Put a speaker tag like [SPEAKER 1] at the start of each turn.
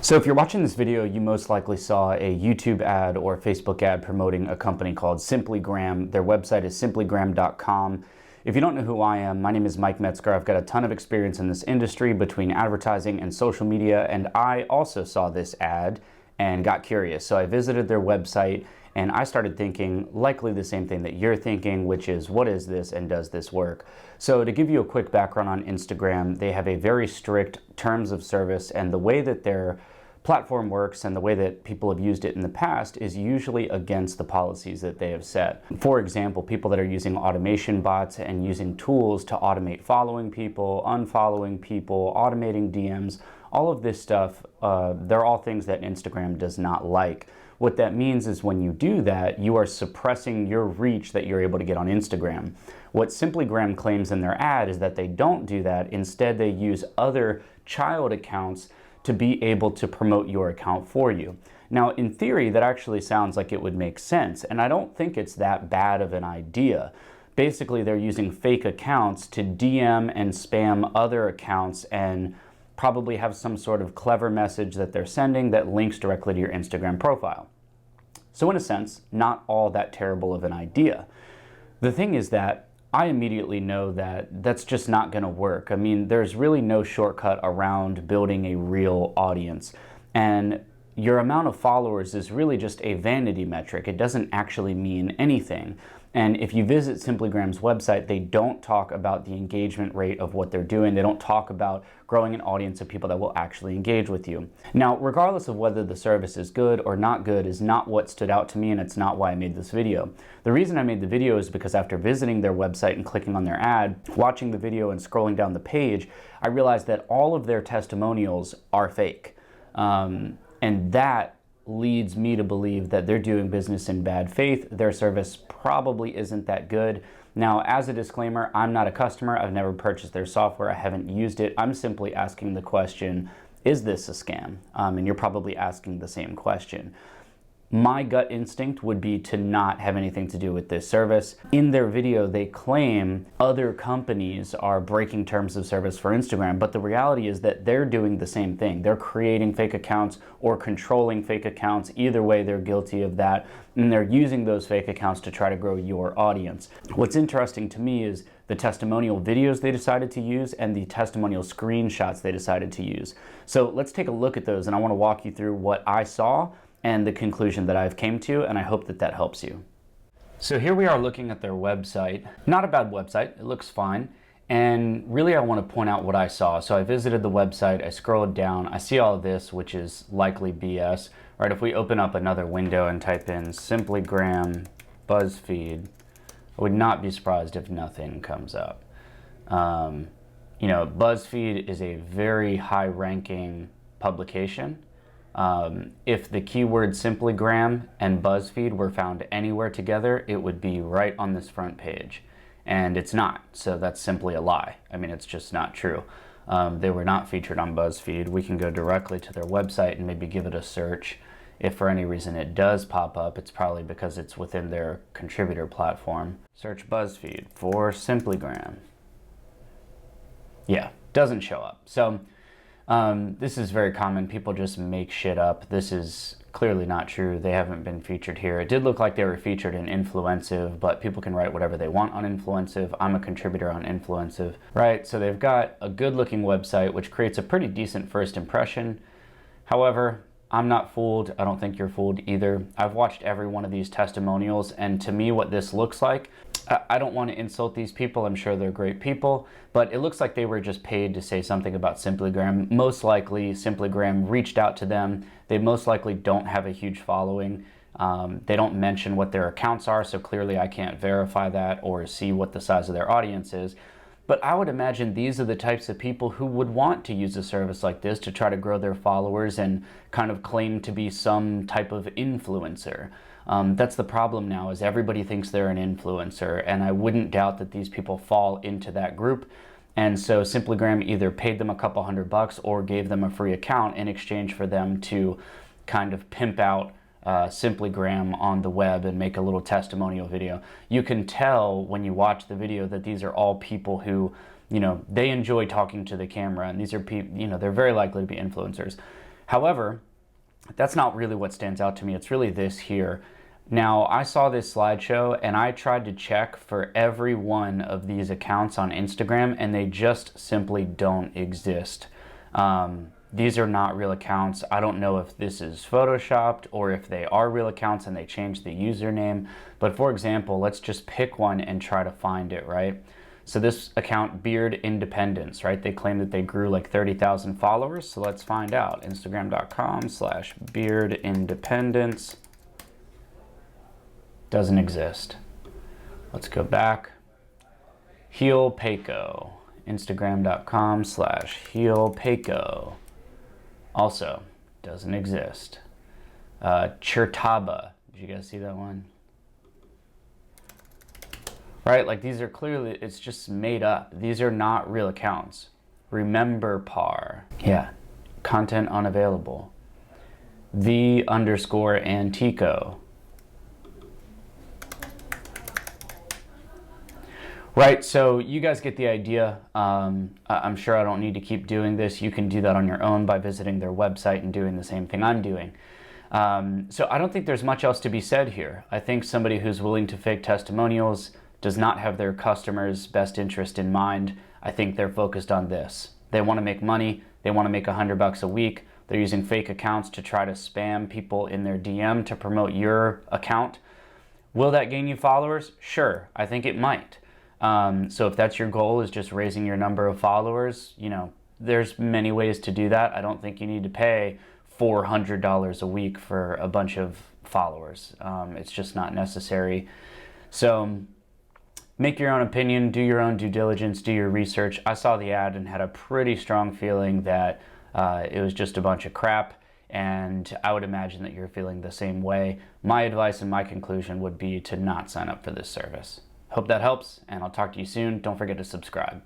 [SPEAKER 1] So if you're watching this video, you most likely saw a YouTube ad or Facebook ad promoting a company called Simplygram. Their website is simplygram.com. If you don't know who I am, my name is Mike Metzger. I've got a ton of experience in this industry between advertising and social media, and I also saw this ad and got curious. So I visited their website and I started thinking likely the same thing that you're thinking, which is, what is this and does this work? So to give you a quick background on Instagram, they have a very strict terms of service, and the way that their platform works and the way that people have used it in the past is usually against the policies that they have set. For example, people that are using automation bots and using tools to automate following people, unfollowing people, automating DMs, all of this stuff, they're all things that Instagram does not like. What that means is when you do that, you are suppressing your reach that you're able to get on Instagram. What Simplygram claims in their ad is that they don't do that. Instead, they use other child accounts to be able to promote your account for you. Now, in theory, that actually sounds like it would make sense, and I don't think it's that bad of an idea. Basically, they're using fake accounts to DM and spam other accounts and probably have some sort of clever message that they're sending that links directly to your Instagram profile. So in a sense, not all that terrible of an idea. The thing is that I immediately know that that's just not going to work. I mean, there's really no shortcut around building a real audience. And your amount of followers is really just a vanity metric. It doesn't actually mean anything. And if you visit Simplygram's website, they don't talk about the engagement rate of what they're doing. They don't talk about growing an audience of people that will actually engage with you. Now, regardless of whether the service is good or not good is not what stood out to me, and it's not why I made this video. The reason I made the video is because after visiting their website and clicking on their ad, watching the video and scrolling down the page, I realized that all of their testimonials are fake. And that leads me to believe that they're doing business in bad faith. Their service probably isn't that good. Now, as a disclaimer, I'm not a customer. I've never purchased their software. I haven't used it. I'm simply asking the question, is this a scam? And you're probably asking the same question. My gut instinct would be to not have anything to do with this service. In their video, they claim other companies are breaking terms of service for Instagram, but the reality is that they're doing the same thing. They're creating fake accounts or controlling fake accounts. Either way, they're guilty of that, and they're using those fake accounts to try to grow your audience. What's interesting to me is the testimonial videos they decided to use and the testimonial screenshots they decided to use. So let's take a look at those, and I want to walk you through what I saw and the conclusion that I've came to, and I hope that that helps you. So here we are looking at their website. Not a bad website, it looks fine. And really I want to point out what I saw. So I visited the website, I scrolled down, I see all of this, which is likely BS. Right, if we open up another window and type in Simplygram, BuzzFeed, I would not be surprised if nothing comes up. You know, BuzzFeed is a very high-ranking publication. If the keyword Simplygram and BuzzFeed were found anywhere together, it would be right on this front page. And it's not, so that's simply a lie. I mean, it's just not true. They were not featured on BuzzFeed. We can go directly to their website and maybe give it a search. If for any reason it does pop up, it's probably because it's within their contributor platform. Search BuzzFeed for Simplygram. Yeah, doesn't show up. So this is very common. People just make shit up. This is clearly not true. They haven't been featured here. It did look like they were featured in Influensive, but people can write whatever they want on Influensive. I'm a contributor on Influensive, right? So they've got a good looking website, which creates a pretty decent first impression. However, I'm not fooled. I don't think you're fooled either. I've watched every one of these testimonials, and to me what this looks like, I don't want to insult these people. I'm sure they're great people, but it looks like they were just paid to say something about Simplygram. Most likely Simplygram reached out to them. They most likely don't have a huge following. They don't mention what their accounts are, so clearly I can't verify that or see what the size of their audience is. But I would imagine these are the types of people who would want to use a service like this to try to grow their followers and kind of claim to be some type of influencer. That's the problem now, is everybody thinks they're an influencer, and I wouldn't doubt that these people fall into that group. And so Simplygram either paid them a couple $100 or gave them a free account in exchange for them to kind of pimp out Simplygram on the web and make a little testimonial video. You can tell when you watch the video that these are all people who, you know, they enjoy talking to the camera, and these are people, you know, they're very likely to be influencers. However, that's not really what stands out to me. It's really this here. Now, I saw this slideshow and I tried to check for every one of these accounts on Instagram, and they just simply don't exist. These are not real accounts. I don't know if this is photoshopped or if they are real accounts and they changed the username. But for example, let's just pick one and try to find it, right? So this account, Beard Independence, right? They claim that they grew like 30,000 followers. So let's find out. Instagram.com/Beard Independence. Doesn't exist. Let's go back. Heel Paco. Instagram.com/Heel Paco. Also doesn't exist. Chertaba. Did you guys see that one? Right, like these are clearly, it's just made up. These are not real accounts. Remember Par. Yeah, content unavailable. The_Antico. Right, so you guys get the idea. I'm sure I don't need to keep doing this. You can do that on your own by visiting their website and doing the same thing I'm doing. So I don't think there's much else to be said here. I think somebody who's willing to fake testimonials does not have their customers' best interest in mind. I think they're focused on this. They want to make money. They want to make $100 a week. They're using fake accounts to try to spam people in their DM to promote your account. Will that gain you followers? Sure, I think it might. So if that's your goal, is just raising your number of followers, you know, there's many ways to do that. I don't think you need to pay $400 a week for a bunch of followers. It's just not necessary. So make your own opinion, do your own due diligence, do your research. I saw the ad and had a pretty strong feeling that it was just a bunch of crap, and I would imagine that you're feeling the same way. My advice and my conclusion would be to not sign up for this service. Hope that helps, and I'll talk to you soon. Don't forget to subscribe.